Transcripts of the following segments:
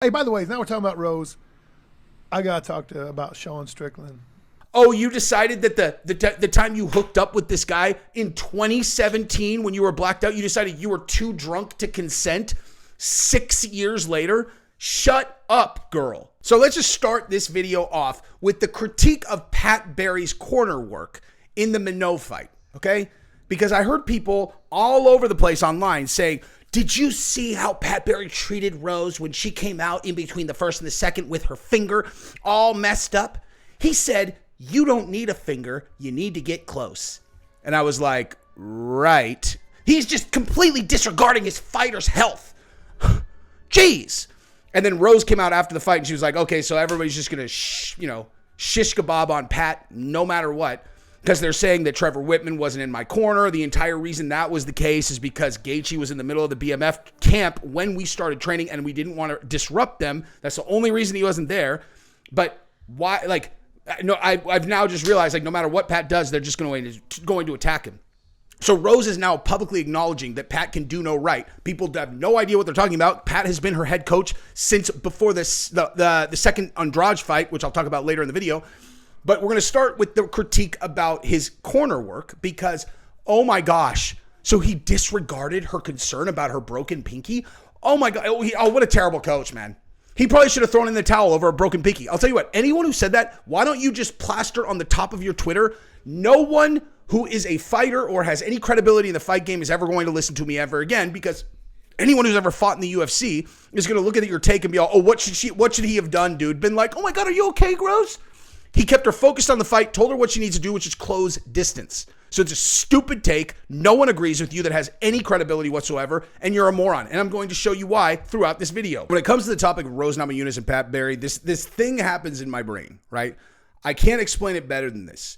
Hey, by the way, now we're talking about Rose. I got to talk about Sean Strickland. Oh, you decided that the time you hooked up with this guy in 2017 when you were blacked out, you decided you were too drunk to consent 6 years later? Shut up, girl. So let's just start this video off with the critique of Pat Barry's corner work in the Mitrione fight, okay? Because I heard people all over the place online saying, did you see how Pat Barry treated Rose when she came out in between the first and the second with her finger all messed up? He said, you don't need a finger, you need to get close. And I was like, right. He's just completely disregarding his fighter's health. Jeez. And then Rose came out after the fight and she was like, okay, so everybody's just going to, shish kebab on Pat no matter what. Because they're saying that Trevor Whitman wasn't in my corner. The entire reason that was the case is because Gaethje was in the middle of the BMF camp when we started training and we didn't want to disrupt them. That's the only reason he wasn't there. But why, no, I've now just realized, no matter what Pat does, they're just going to attack him. So Rose is now publicly acknowledging that Pat can do no right. People have no idea what they're talking about. Pat has been her head coach since before the second Andrade fight, which I'll talk about later in the video. But we're going to start with the critique about his corner work because, oh my gosh, so he disregarded her concern about her broken pinky? Oh my God, what a terrible coach, man. He probably should have thrown in the towel over a broken pinky. I'll tell you what, anyone who said that, why don't you just plaster on the top of your Twitter, no one who is a fighter or has any credibility in the fight game is ever going to listen to me ever again, because anyone who's ever fought in the UFC is going to look at your take and be all, oh, what should he have done, dude? Been like, oh my God, are you okay, Gross? He kept her focused on the fight, told her what she needs to do, which is close distance. So it's a stupid take. No one agrees with you that has any credibility whatsoever, and you're a moron. And I'm going to show you why throughout this video. When it comes to the topic of Rose Namajunas and Pat Barry, this thing happens in my brain, right? I can't explain it better than this.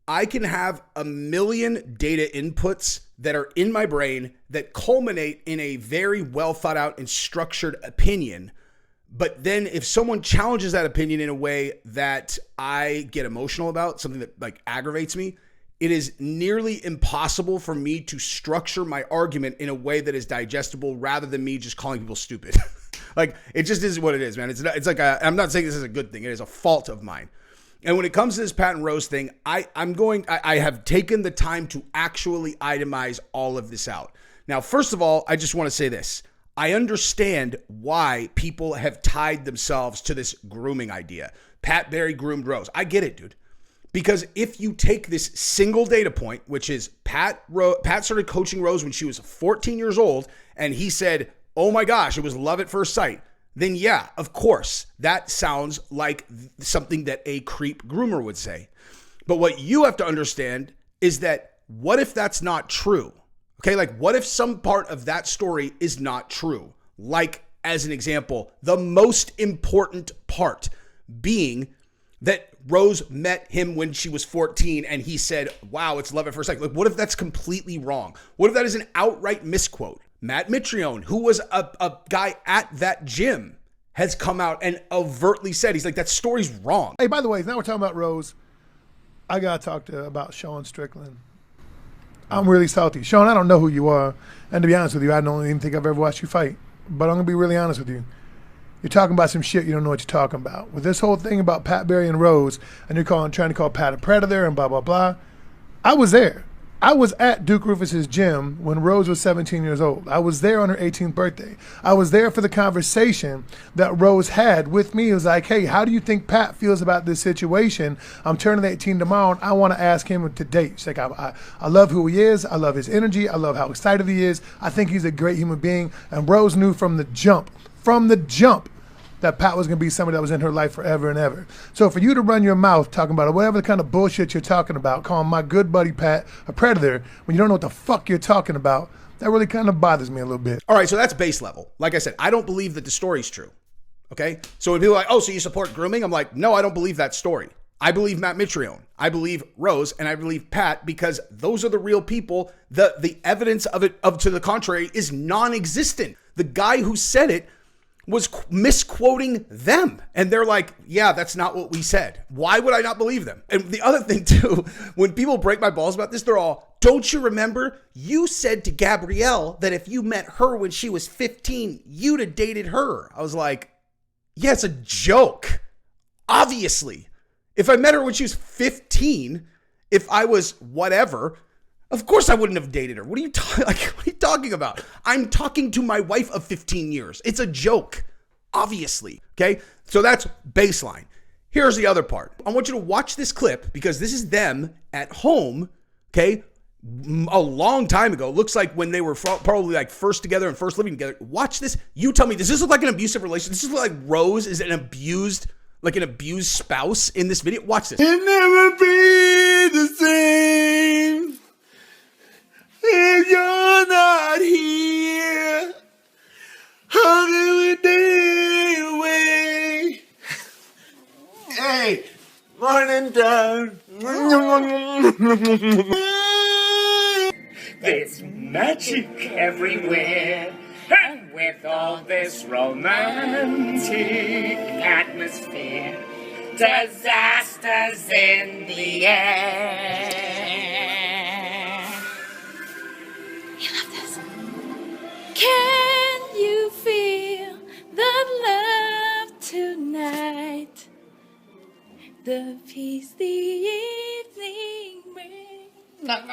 I can have a million data inputs that are in my brain that culminate in a very well thought out and structured opinion. But then if someone challenges that opinion in a way that I get emotional about, something that aggravates me, it is nearly impossible for me to structure my argument in a way that is digestible rather than me just calling people stupid. It just is what it is, man. I'm not saying this is a good thing. It is a fault of mine. And when it comes to this Pat and Rose thing, I have taken the time to actually itemize all of this out. Now, first of all, I just want to say this. I understand why people have tied themselves to this grooming idea. Pat Barry groomed Rose. I get it, dude. Because if you take this single data point, which is Pat started coaching Rose when she was 14 years old, and he said, oh my gosh, it was love at first sight, then yeah, of course, that sounds like something that a creep groomer would say. But what you have to understand is that what if that's not true? Okay, what if some part of that story is not true? As an example, the most important part being that Rose met him when she was 14 and he said, wow, it's love at first sight. What if that's completely wrong? What if that is an outright misquote? Matt Mitrione, who was a guy at that gym, has come out and overtly said, he's like, that story's wrong. Hey, by the way, now we're talking about Rose. I got to talk about Sean Strickland. I'm really salty. Sean, I don't know who you are. And to be honest with you, I don't even think I've ever watched you fight. But I'm going to be really honest with you. You're talking about some shit you don't know what you're talking about. With this whole thing about Pat Barry and Rose, and you're trying to call Pat a predator and blah, blah, blah. I was there. I was at Duke Rufus's gym when Rose was 17 years old. I was there on her 18th birthday. I was there for the conversation that Rose had with me. It was like, hey, how do you think Pat feels about this situation? I'm turning 18 tomorrow, and I want to ask him to date. She's like, I love who he is. I love his energy. I love how excited he is. I think he's a great human being. And Rose knew from the jump, that Pat was going to be somebody that was in her life forever and ever. So for you to run your mouth talking about whatever kind of bullshit you're talking about, calling my good buddy Pat a predator when you don't know what the fuck you're talking about, that really kind of bothers me a little bit. All right, so that's base level. Like I said, I don't believe that the story's true, okay? So when people are like, oh, so you support grooming? I'm like, no, I don't believe that story. I believe Matt Mitrione. I believe Rose, and I believe Pat, because those are the real people. The evidence to the contrary is non-existent. The guy who said it was misquoting them. And they're like, yeah, that's not what we said. Why would I not believe them? And the other thing too, when people break my balls about this, they're all, don't you remember? You said to Gabrielle that if you met her when she was 15, you'd have dated her. I was like, Yeah, it's a joke. Obviously. If I met her when she was 15, if I was whatever, of course I wouldn't have dated her. What are you talking about? I'm talking to my wife of 15 years. It's a joke. Obviously. Okay? So that's baseline. Here's the other part. I want you to watch this clip because this is them at home, okay? A long time ago. Looks like when they were probably like first together and first living together. Watch this. You tell me, does this look like an abusive relationship? Does this look like Rose is an abused spouse in this video? Watch this. It'll never be the same if you're not here. How can we day away? Hey, morning time. There's magic everywhere, and with all this romantic atmosphere, disasters in the air. You love this. Can you feel the love tonight? The peace the evening brings. Time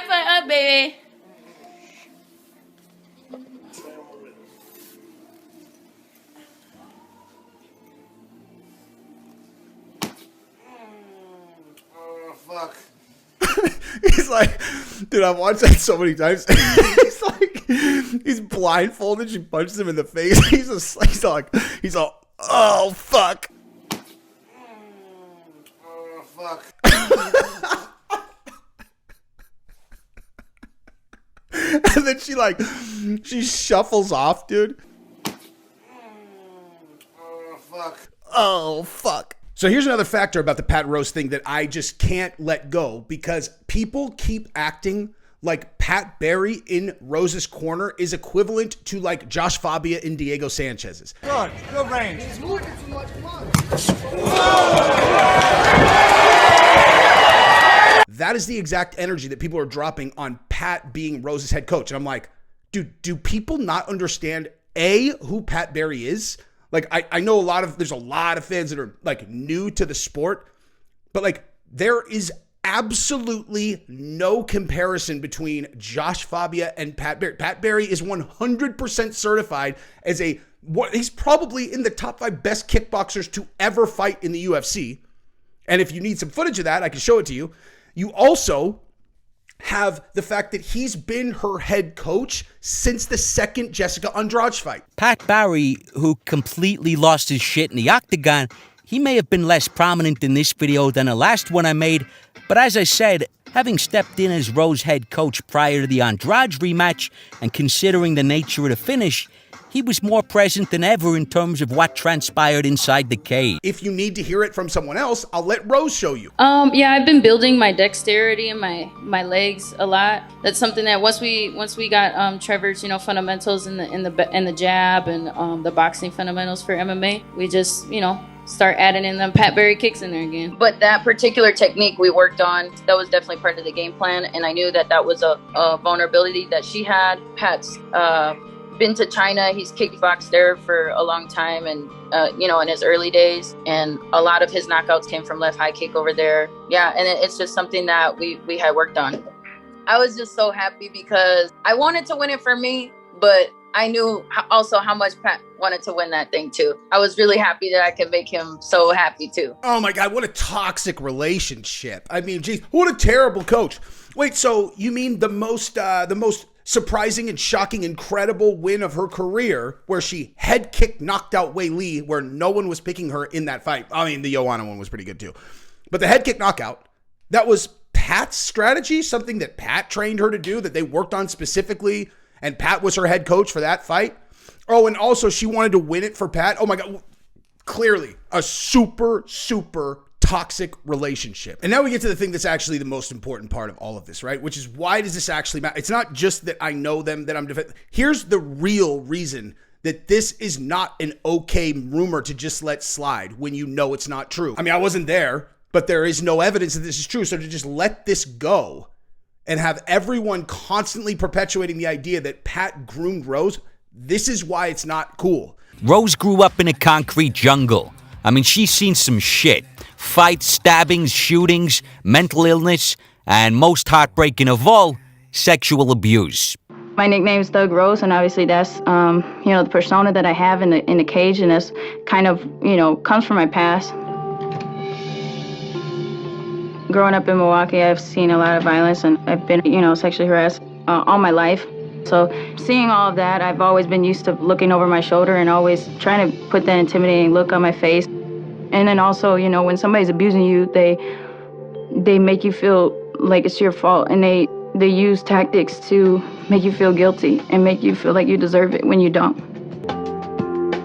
for a baby. Oh, fuck. He's like, dude, I've watched that so many times. He's blindfolded. She punches him in the face. He's all, oh, fuck. Oh, fuck. And then she shuffles off, dude. Oh, fuck. Oh, fuck. So here's another factor about the Pat Rose thing that I just can't let go because people keep acting like Pat Barry in Rose's corner is equivalent to like Josh Fabia in Diego Sanchez's. Good range. That is the exact energy that people are dropping on Pat being Rose's head coach. And I'm like, dude, do people not understand who Pat Barry is? Like, I know there's a lot of fans that are like new to the sport, but like there is absolutely no comparison between Josh Fabia and Pat Barry. Pat Barry is 100% certified as he's probably in the top 5 best kickboxers to ever fight in the UFC. And if you need some footage of that, I can show it to you. You also have the fact that he's been her head coach since the second Jessica Andrade fight. Pat Barry, who completely lost his shit in the octagon, he may have been less prominent in this video than the last one I made, but as I said, having stepped in as Rose head coach prior to the Andrade rematch and considering the nature of the finish, he was more present than ever in terms of what transpired inside the cage. If you need to hear it from someone else, I'll let Rose show you. Yeah, I've been building my dexterity and my legs a lot. That's something that once we got Trevor's fundamentals in the jab and the boxing fundamentals for MMA, we just start adding in them Pat Barry kicks in there again. But that particular technique we worked on, that was definitely part of the game plan, and I knew that was a vulnerability that she had. Pat's been to China. He's kickboxed there for a long time, and in his early days, and a lot of his knockouts came from left high kick over there. Yeah, and it's just something that we had worked on. I was just so happy because I wanted to win it for me, but I knew also how much Pat wanted to win that thing too. I was really happy that I could make him so happy too. Oh my God, what a toxic relationship. I mean, geez, what a terrible coach. Wait, so you mean the most surprising and shocking, incredible win of her career, where she head kick knocked out Wei Li, where no one was picking her in that fight. I mean, the Joanna one was pretty good too. But the head kick knockout, that was Pat's strategy, something that Pat trained her to do, that they worked on specifically, and Pat was her head coach for that fight. Oh, and also she wanted to win it for Pat. Oh my God, clearly a super, super toxic relationship. And now we get to the thing that's actually the most important part of all of this, right? Which is, why does this actually matter? It's not just that I know them, that I'm here's the real reason that this is not an okay rumor to just let slide when you know it's not true. I mean, I wasn't there, but there is no evidence that this is true. So to just let this go and have everyone constantly perpetuating the idea that Pat groomed Rose, this is why it's not cool. Rose grew up in a concrete jungle. I mean, she's seen some shit. Fights, stabbings, shootings, mental illness, and most heartbreaking of all, sexual abuse. My nickname's Thug Rose, and obviously that's, the persona that I have in the cage, and that's kind of, comes from my past. Growing up in Milwaukee, I've seen a lot of violence, and I've been, sexually harassed all my life. So seeing all of that, I've always been used to looking over my shoulder and always trying to put that intimidating look on my face. And then also, when somebody's abusing you, they make you feel like it's your fault, and they use tactics to make you feel guilty and make you feel like you deserve it when you don't.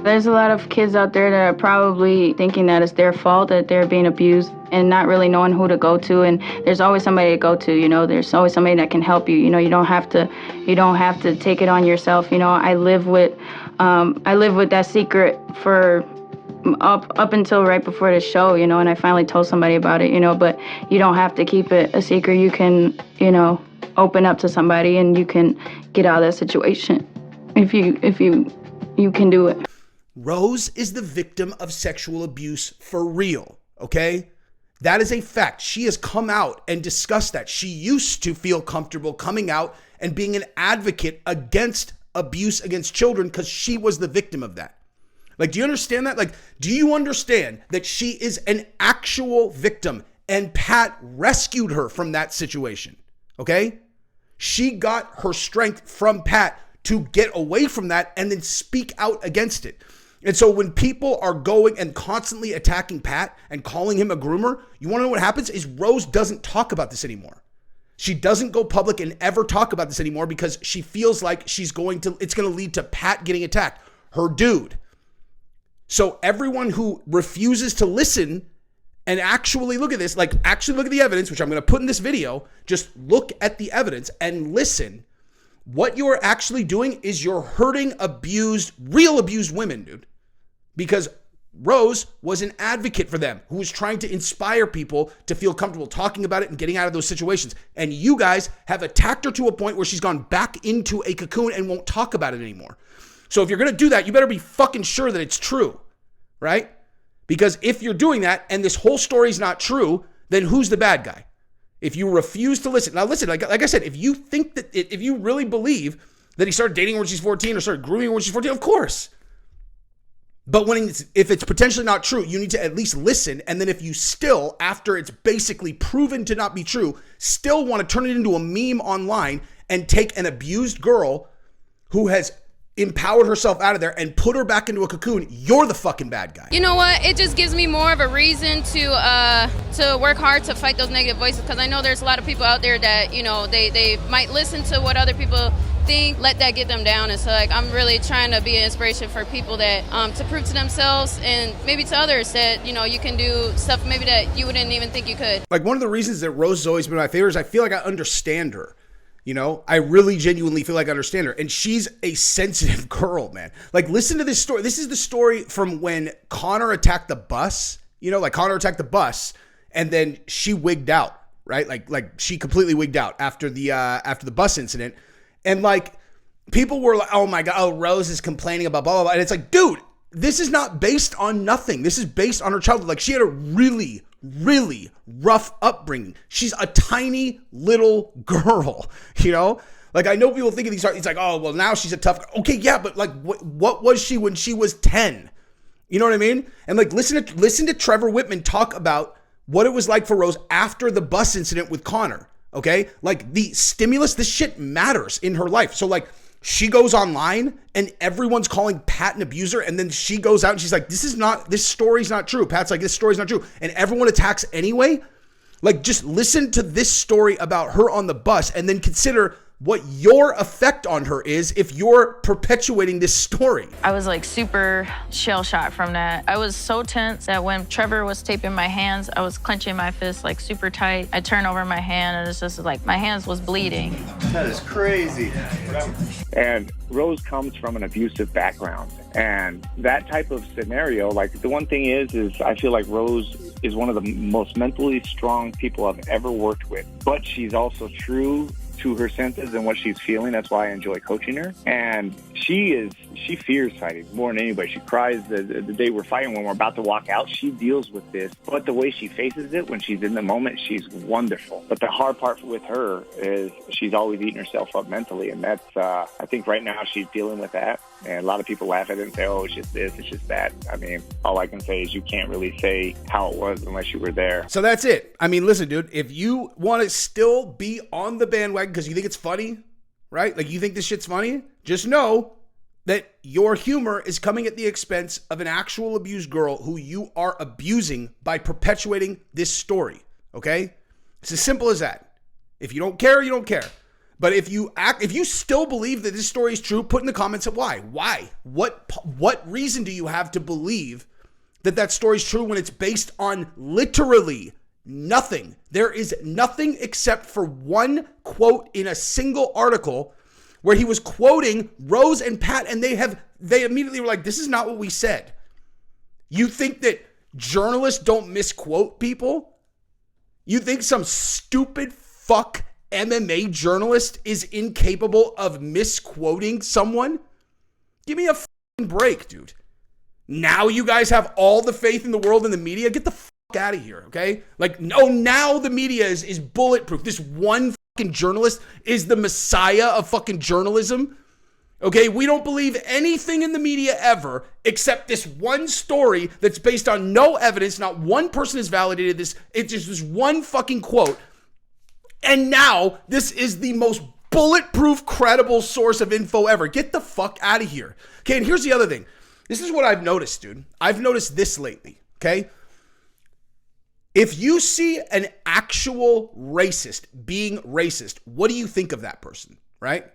There's a lot of kids out there that are probably thinking that it's their fault that they're being abused and not really knowing who to go to. And there's always somebody to go to, there's always somebody that can help you. You don't have to take it on yourself. I live with that secret for up until right before the show, and I finally told somebody about it, but you don't have to keep it a secret. You can, open up to somebody and you can get out of that situation if you can do it. Rose is the victim of sexual abuse for real, okay? That is a fact. She has come out and discussed that. She used to feel comfortable coming out and being an advocate against abuse against children because she was the victim of that. Like, do you understand that? Like, do you understand that she is an actual victim and Pat rescued her from that situation, okay? She got her strength from Pat to get away from that and then speak out against it. And so when people are going and constantly attacking Pat and calling him a groomer, you want to know what happens is Rose doesn't talk about this anymore. She doesn't go public and ever talk about this anymore because she feels like it's going to lead to Pat getting attacked, her dude. So everyone who refuses to listen and actually look at this, actually look at the evidence, which I'm going to put in this video, just look at the evidence and listen. What you're actually doing is you're hurting real abused women, dude. Because Rose was an advocate for them who was trying to inspire people to feel comfortable talking about it and getting out of those situations. And you guys have attacked her to a point where she's gone back into a cocoon and won't talk about it anymore. So if you're going to do that, you better be fucking sure that it's true, right? Because if you're doing that and this whole story is not true, then who's the bad guy? If you refuse to listen. Now listen, like I said, if you think that, if you really believe that he started dating when she's 14 or started grooming when she's 14, of course. But if it's potentially not true, you need to at least listen. And then if you still, after it's basically proven to not be true, still want to turn it into a meme online and take an abused girl who has empowered herself out of there and put her back into a cocoon, you're the fucking bad guy. You know what? It just gives me more of a reason to work hard to fight those negative voices, because I know there's a lot of people out there that, they might listen to what other people think, let that get them down. And so I'm really trying to be an inspiration for people that to prove to themselves and maybe to others that, you can do stuff maybe that you wouldn't even think you could. Like, one of the reasons that Rose has always been my favorite is I feel like I understand her. I really genuinely feel like I understand her. And she's a sensitive girl, man. Like, listen to this story. This is the story from when Connor attacked the bus. Connor attacked the bus and then she wigged out, right? Like she completely wigged out after the bus incident. And people were like, oh my God, Rose is complaining about blah, blah, blah. And it's like, dude, this is not based on nothing. This is based on her childhood. Like, she had a really, really rough upbringing. She's a tiny little girl, I know people think of these, it's like, oh, well, now she's a tough, okay, yeah, but what was she when she was 10? You know what I mean? And listen to Trevor Whitman talk about what it was like for Rose after the bus incident with Connor, okay? The stimulus, this shit matters in her life. So she goes online and everyone's calling Pat an abuser. And then she goes out and she's like, this story's not true. Pat's like, this story's not true. And everyone attacks anyway. Just listen to this story about her on the bus and then consider what your effect on her is if you're perpetuating this story. I was super shell-shocked from that. I was so tense that when Trevor was taping my hands, I was clenching my fists super tight. I turned over my hand and it's just my hands was bleeding. That is crazy. And Rose comes from an abusive background. And that type of scenario, the one thing is I feel like Rose is one of the most mentally strong people I've ever worked with. But she's also true to her senses and what she's feeling. That's why I enjoy coaching her. And she fears fighting more than anybody. She cries the day we're fighting. When we're about to walk out, she deals with this. But the way she faces it when she's in the moment, she's wonderful. But the hard part with her is she's always eating herself up mentally. And that's, I think right now she's dealing with that. And a lot of people laugh at it and say, oh, it's just this, it's just that. I mean, all I can say is you can't really say how it was unless you were there. So that's it. I mean, listen, dude, if you want to still be on the bandwagon because you think it's funny, right? Like you think this shit's funny, just know that your humor is coming at the expense of an actual abused girl who you are abusing by perpetuating this story, okay? It's as simple as that. If you don't care, you don't care. But if you still believe that this story is true, put in the comments why. Why? What reason do you have to believe that story is true when it's based on literally nothing? There is nothing except for one quote in a single article where he was quoting Rose and Pat, and they immediately were like, this is not what we said. You think that journalists don't misquote people? You think some stupid fuck MMA journalist is incapable of misquoting someone? Give me a fucking break, dude. Now you guys have all the faith in the world in the media? Get the fuck out of here, okay? Like, no, now the media is bulletproof. This one fucking journalist is the messiah of fucking journalism. Okay, we don't believe anything in the media ever except this one story that's based on no evidence. Not one person has validated this. It's just this one fucking quote. And now this is the most bulletproof, credible source of info ever. Get the fuck out of here. Okay, and here's the other thing. This is what I've noticed, dude. I've noticed this lately, okay? If you see an actual racist being racist, what do you think of that person, right?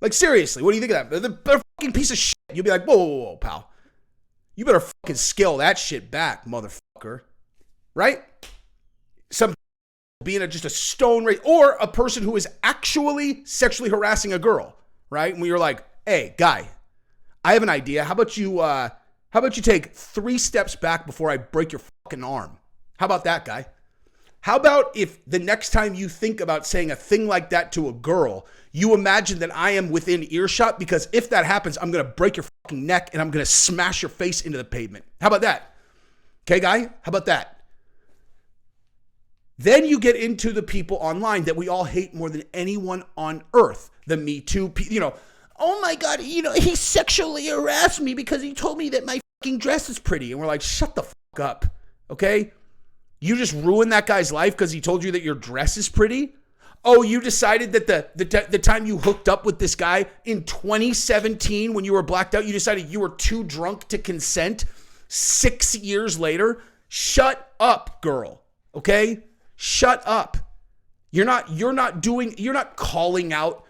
Like, seriously, what do you think of that? They're a fucking piece of shit. You'll be like, whoa, pal. You better fucking scale that shit back, motherfucker. Right? Some being just a stone race, or a person who is actually sexually harassing a girl, right? And you're like, hey, guy, I have an idea. How about you take 3 steps back before I break your fucking arm? How about that, guy? How about if the next time you think about saying a thing like that to a girl, you imagine that I am within earshot? Because if that happens, I'm going to break your fucking neck and I'm going to smash your face into the pavement. How about that? Okay, guy? How about that? Then you get into the people online that we all hate more than anyone on earth. The Me Too, oh my God, he sexually harassed me because he told me that my fucking dress is pretty. And we're like, shut the fuck up, okay? You just ruined that guy's life because he told you that your dress is pretty? Oh, you decided that the time you hooked up with this guy in 2017 when you were blacked out, you decided you were too drunk to consent 6 years later? Shut up, girl, okay? Shut up. You're not calling out.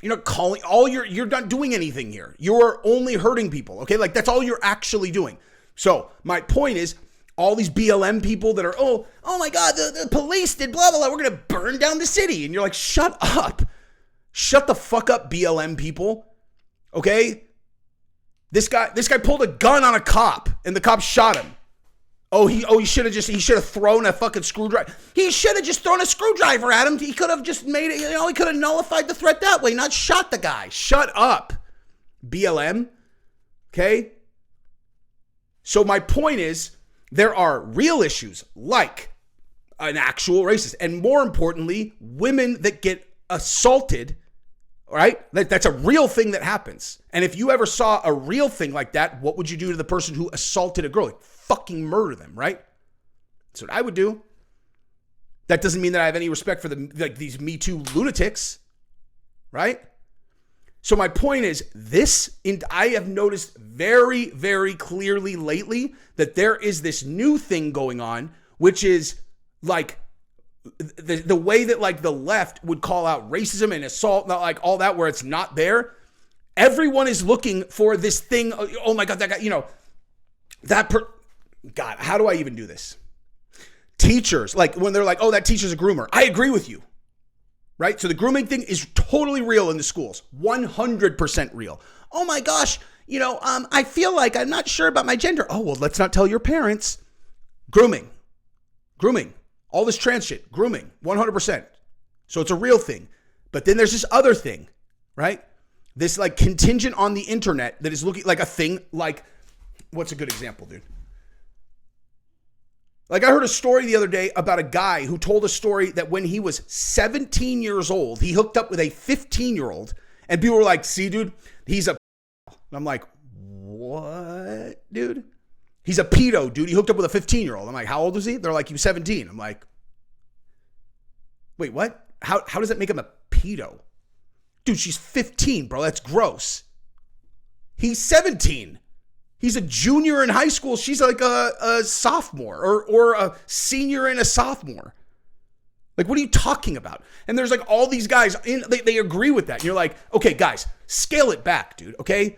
You're not doing anything here. You're only hurting people, okay? Like, that's all you're actually doing. So my point is, all these BLM people that are, oh my God, the police did blah, blah, blah. We're going to burn down the city. And you're like, shut up. Shut the fuck up, BLM people. Okay? This guy pulled a gun on a cop and the cop shot him. He should have thrown a fucking screwdriver. He should have just thrown a screwdriver at him. He could have just made it, he could have nullified the threat that way, not shot the guy. Shut up, BLM. Okay? So my point is, there are real issues like an actual racist, and more importantly, women that get assaulted, right? That's a real thing that happens. And if you ever saw a real thing like that, what would you do to the person who assaulted a girl? Like, fucking murder them, right? That's what I would do. That doesn't mean that I have any respect for these Me Too lunatics, right? So my point is I have noticed very, very clearly lately that there is this new thing going on, which is like the way that like the left would call out racism and assault, not like all that, where it's not there. Everyone is looking for this thing. Oh my God, that guy, God, how do I even do this? Teachers, like when they're like, oh, that teacher's a groomer. I agree with you. Right? So the grooming thing is totally real in the schools. 100% real. Oh my gosh, I feel like I'm not sure about my gender. Oh, well, let's not tell your parents. Grooming. All this trans shit. Grooming. 100%. So it's a real thing. But then there's this other thing, right? This like contingent on the internet that is looking like a thing like, what's a good example, dude? Like I heard a story the other day about a guy who told a story that when he was 17 years old, he hooked up with a 15-year-old and people were like, see, dude, he's a, and I'm like, what, dude? He's a pedo, dude. He hooked up with a 15-year-old. I'm like, how old is he? They're like, he was 17. I'm like, wait, what? How does that make him a pedo? Dude, she's 15, bro. That's gross. He's 17. He's a junior in high school. She's like a sophomore or a senior and a sophomore. Like, what are you talking about? And there's like all these guys, they agree with that. And you're like, okay, guys, scale it back, dude, okay?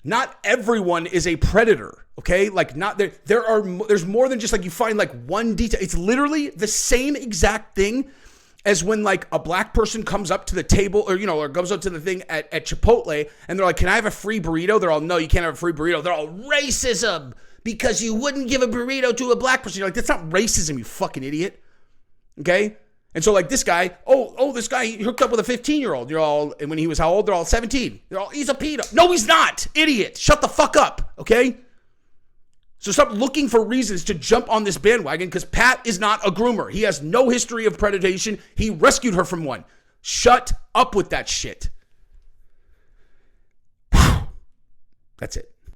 Not everyone is a predator, okay? Like not there's more than just like you find like one detail. It's literally the same exact thing as when like a black person comes up to the table or goes up to the thing at Chipotle and they're like, can I have a free burrito? They're all, no, you can't have a free burrito. They're all racism because you wouldn't give a burrito to a black person. You're like, that's not racism, you fucking idiot. Okay? And so like this guy, this guy he hooked up with a 15-year-old. You're all, and when he was how old? They're all 17. They're all, he's a pedo. No, he's not. Idiot. Shut the fuck up. Okay? So stop looking for reasons to jump on this bandwagon because Pat is not a groomer. He has no history of predation. He rescued her from one. Shut up with that shit. That's it.